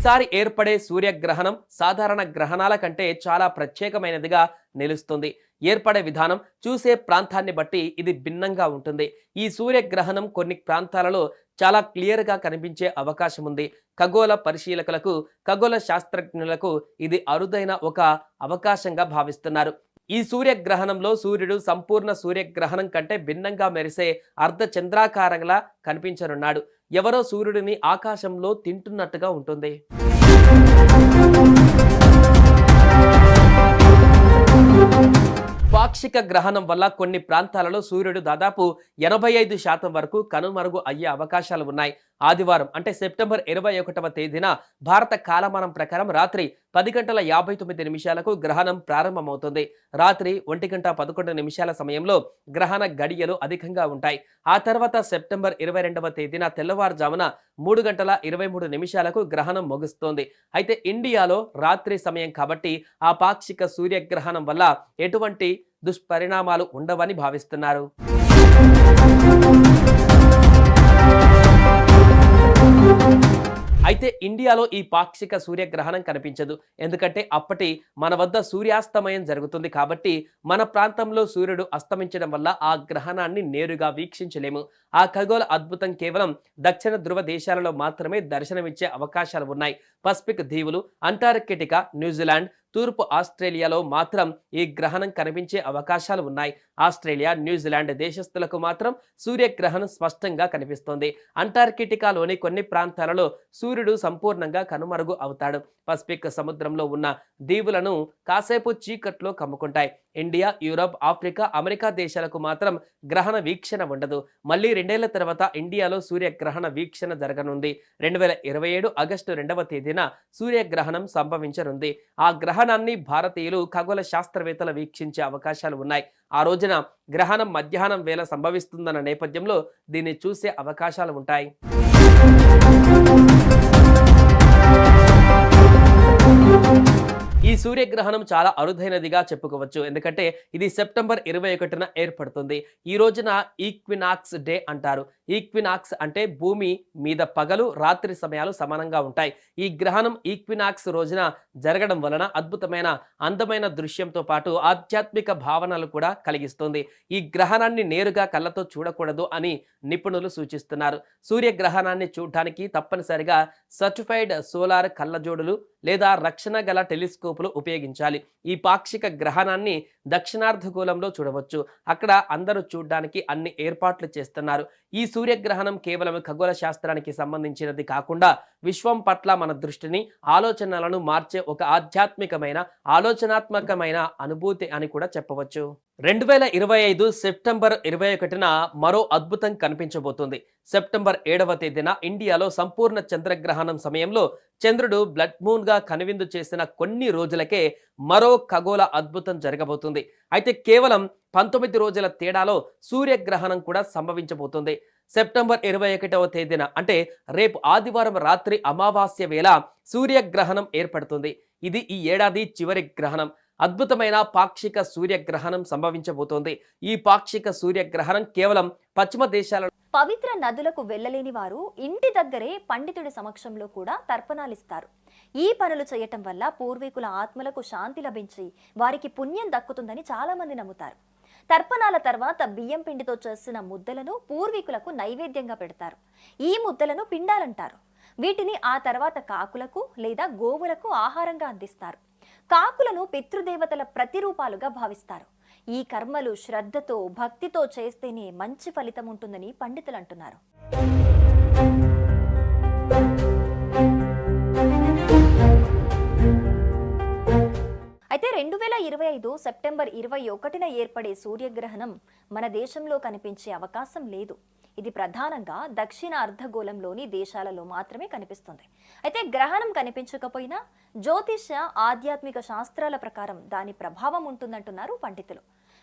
ఈసారి ఏర్పడే సూర్యగ్రహణం సాధారణ గ్రహణాల కంటే చాలా ప్రత్యేకమైనదిగా నిలుస్తుంది. ఏర్పడే విధానం, చూసే ప్రాంతాన్ని బట్టి ఇది భిన్నంగా ఉంటుంది. ఈ సూర్యగ్రహణం కొన్ని ప్రాంతాలలో చాలా క్లియర్గా కనిపించే అవకాశం ఉంది. ఖగోళ పరిశీలకులకు, ఖగోళ శాస్త్రజ్ఞులకు ఇది అరుదైన ఒక అవకాశంగా భావిస్తున్నారు. ఈ సూర్యగ్రహణంలో సూర్యుడు సంపూర్ణ సూర్యగ్రహణం కంటే భిన్నంగా మెరిసే అర్ధ చంద్రాకారంలా కనిపించనున్నాడు. ఎవరో సూర్యుడిని ఆకాశంలో తింటున్నట్టుగా ఉంటుంది. పాక్షిక గ్రహణం వల్ల కొన్ని ప్రాంతాలలో సూర్యుడు దాదాపు 85% వరకు కనుమరుగు అయ్యే అవకాశాలు ఉన్నాయి. ఆదివారం అంటే సెప్టెంబర్ 21వ తేదీన భారత కాలమానం ప్రకారం రాత్రి 10:59 గ్రహణం ప్రారంభమవుతుంది. రాత్రి 1:11 సమయంలో గ్రహణ గడియలు అధికంగా ఉంటాయి. ఆ తర్వాత సెప్టెంబర్ 22వ తేదీన తెల్లవారుజామున 3:23 గ్రహణం ముగుస్తోంది. అయితే ఇండియాలో రాత్రి సమయం కాబట్టి ఆ పాక్షిక సూర్యగ్రహణం వల్ల ఎటువంటి దుష్పరిణామాలు ఉండవని భావిస్తున్నారు. అయితే ఇండియాలో ఈ పాక్షిక సూర్యగ్రహణం కనిపించదు. ఎందుకంటే అప్పటి మన వద్ద సూర్యాస్తమయం జరుగుతుంది కాబట్టి మన ప్రాంతంలో సూర్యుడు అస్తమించడం వల్ల ఆ గ్రహణాన్ని నేరుగా వీక్షించలేము. ఆ ఖగోళ అద్భుతం కేవలం దక్షిణ ధృవ దేశాలలో మాత్రమే దర్శనమిచ్చే అవకాశాలు ఉన్నాయి. పసిఫిక్ దీవులు, అంటార్కిటికా, న్యూజిలాండ్, తూర్పు ఆస్ట్రేలియాలో మాత్రం ఈ గ్రహణం కనిపించే అవకాశాలు ఉన్నాయి. ఆస్ట్రేలియా, న్యూజిలాండ్ దేశస్థులకు మాత్రం సూర్యగ్రహణం స్పష్టంగా కనిపిస్తోంది. అంటార్కిటికాలోని కొన్ని ప్రాంతాలలో సూర్యుడు సంపూర్ణంగా కనుమరుగు అవుతాడు. పసిఫిక్ సముద్రంలో ఉన్న దీవులను కాసేపు చీకట్లో కమ్ముకుంటాయి. ఇండియా, యూరప్, ఆఫ్రికా, అమెరికా దేశాలకు మాత్రం గ్రహణ వీక్షణ ఉండదు. మళ్ళీ 2 ఏళ్ల తర్వాత ఇండియాలో సూర్యగ్రహణ వీక్షణ జరగనుంది. 2027 ఆగస్టు 2వ తేదీన సూర్యగ్రహణం సంభవించనుంది. ఆ గ్రహణాన్ని భారతీయులు ఖగోళ శాస్త్రవేత్తలు వీక్షించే అవకాశాలు ఉన్నాయి. ఆ రోజున గ్రహణం మధ్యాహ్నం వేళ సంభవిస్తుందన్న నేపథ్యంలో దీన్ని చూసే అవకాశాలు ఉంటాయి. ఈ సూర్యగ్రహణం చాలా అరుదైనదిగా చెప్పుకోవచ్చు. ఎందుకంటే ఇది సెప్టెంబర్ 21న ఏర్పడుతుంది. ఈ రోజున ఈక్వినాక్స్ డే అంటారు. ఈక్వినాక్స్ అంటే భూమి మీద పగలు, రాత్రి సమయాలు సమానంగా ఉంటాయి. ఈ గ్రహణం ఈక్వినాక్స్ రోజున జరగడం వలన అద్భుతమైన, అందమైన దృశ్యంతో పాటు ఆధ్యాత్మిక భావనలు కూడా కలిగిస్తుంది. ఈ గ్రహణాన్ని నేరుగా కళ్ళతో చూడకూడదు అని నిపుణులు సూచిస్తున్నారు. సూర్యగ్రహణాన్ని చూడటానికి తప్పనిసరిగా సర్టిఫైడ్ సోలార్ కళ్ళజోడులు లేదా రక్షణ గల టెలిస్కోపులు ఉపయోగించాలి. ఈ పాక్షిక గ్రహణాన్ని దక్షిణార్ధగోళంలో చూడవచ్చు. అక్కడ అందరూ చూడడానికి అన్ని ఏర్పాట్లు చేస్తున్నారు. ఈ సూర్యగ్రహణం కేవలం ఖగోళ శాస్త్రానికి సంబంధించినది కాకుండా విశ్వం పట్ల మన దృష్టిని, ఆలోచనలను మార్చే ఒక ఆధ్యాత్మికమైన, ఆలోచనాత్మకమైన అనుభూతి అని కూడా చెప్పవచ్చు. 2025 సెప్టెంబర్ 21న మరో అద్భుతం కనిపించబోతుంది. సెప్టెంబర్ 7వ తేదీన ఇండియాలో సంపూర్ణ చంద్రగ్రహణం సమయంలో చంద్రుడు బ్లడ్ మూన్ గా కనువిందు చేసిన కొన్ని రోజులకే మరో ఖగోళ అద్భుతం జరగబోతుంది. అయితే కేవలం 19 రోజుల తేడాలో సూర్యగ్రహణం కూడా సంభవించబోతుంది. సెప్టెంబర్ 21వ తేదీన అంటే రేపు ఆదివారం రాత్రి అమావాస్య వేళ సూర్యగ్రహణం ఏర్పడుతుంది. ఇది ఈ ఏడాది చివరి గ్రహణం. అద్భుతమైన పాక్షిక సూర్యగ్రహణం సంభవించబోతోంది. ఈ పాక్షిక సూర్యగ్రహణం కేవలం పశ్చిమ దేశాల పవిత్ర నదులకు వెళ్ళలేని వారు ఇంటి దగ్గరే పండితుడి సమక్షంలో కూడా తర్పణాలిస్తారు. ఈ పనులు చేయటం వల్ల పూర్వీకుల ఆత్మలకు శాంతి లభించి వారికి పుణ్యం దక్కుతుందని చాలా మంది నమ్ముతారు. తర్పణాల తర్వాత బియ్యం పిండితో చేసిన ముద్దలను పూర్వీకులకు నైవేద్యంగా పెడతారు. ఈ ముద్దలను పిండాలంటారు. వీటిని ఆ తర్వాత కాకులకు లేదా గోవులకు ఆహారంగా అందిస్తారు. కాకులను పితృదేవతల ప్రతిరూపాలుగా భావిస్తారు. ఈ కర్మలు శ్రద్ధతో, భక్తితో చేస్తేనే మంచి ఫలితం ఉంటుందని పండితులు అంటున్నారు. అయితే 2025 సెప్టెంబర్ 21న ఏర్పడే సూర్యగ్రహణం మన దేశంలో కనిపించే అవకాశం లేదు. ఇది ప్రధానంగా దక్షిణ అర్ధగోళంలోని దేశాలలో మాత్రమే కనిపిస్తుంది. అయితే గ్రహణం కనిపించకపోయినా జ్యోతిష, ఆధ్యాత్మిక శాస్త్రాల ప్రకారం దాని ప్రభావం ఉంటుందంటున్నారు పండితులు.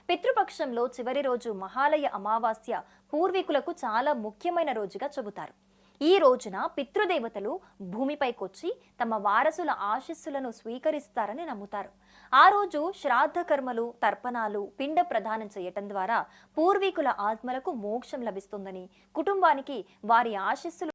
పితృపక్షంలో చివరి రోజు మహాలయ అమావాస్య పూర్వీకులకు చాలా ముఖ్యమైన రోజుగా చెబుతారు. ఈ రోజున పితృదేవతలు భూమిపైకొచ్చి తమ వారసుల ఆశీస్సులను స్వీకరిస్తారని నమ్ముతారు. ఆ రోజు శ్రాద్ధ కర్మలు, తర్పణాలు, పిండ ప్రదానం చేయటం ద్వారా పూర్వీకుల ఆత్మలకు మోక్షం లభిస్తుందని, కుటుంబానికి వారి ఆశీస్సులు